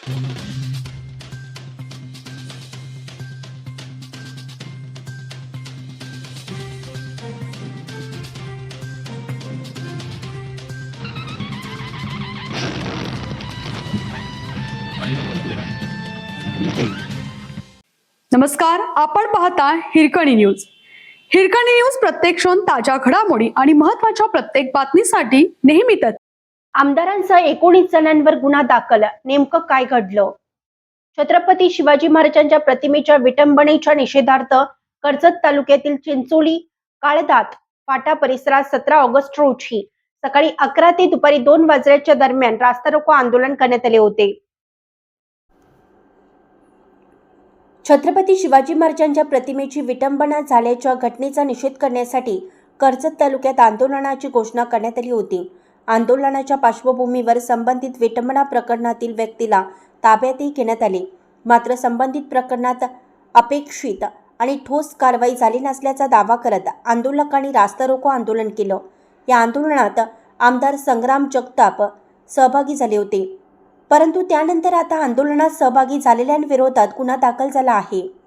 नमस्कार, आपण पाहता हिरकणी न्यूज. हिरकणी न्यूज प्रत्येक क्षण ताज्या घडामोडी आणि महत्त्वाच्या प्रत्येक बातमीसाठी नेहमीच. आमदारांसह 19 जणांवर गुन्हा दाखल. नेमकं काय घडलं? छत्रपती शिवाजी महाराजांच्या प्रतिमेच्या विटंबनेच्या निषेधार्थ कर्जत तालुक्यातील चिंचोली काळदात फाटा परिसरात 17 ऑगस्ट रोजी सकाळी 11 ते दुपारी 2 वाजल्याच्या दरम्यान रास्ता रोको आंदोलन करण्यात आले होते. छत्रपती शिवाजी महाराजांच्या प्रतिमेची विटंबना झाल्याच्या घटनेचा निषेध करण्यासाठी कर्जत तालुक्यात आंदोलनाची घोषणा करण्यात आली होती. आंदोलनाच्या पार्श्वभूमीवर संबंधित विटंबना प्रकरणातील व्यक्तीला ताब्यातही घेण्यात आले. मात्र संबंधित प्रकरणात अपेक्षित आणि ठोस कारवाई झाली नसल्याचा दावा करत आंदोलकांनी रास्ता रोको आंदोलन केलं. या आंदोलनात आमदार संग्राम जगताप सहभागी झाले होते. परंतु त्यानंतर आता आंदोलनात सहभागी झालेल्यांविरोधात गुन्हा दाखल झाला आहे.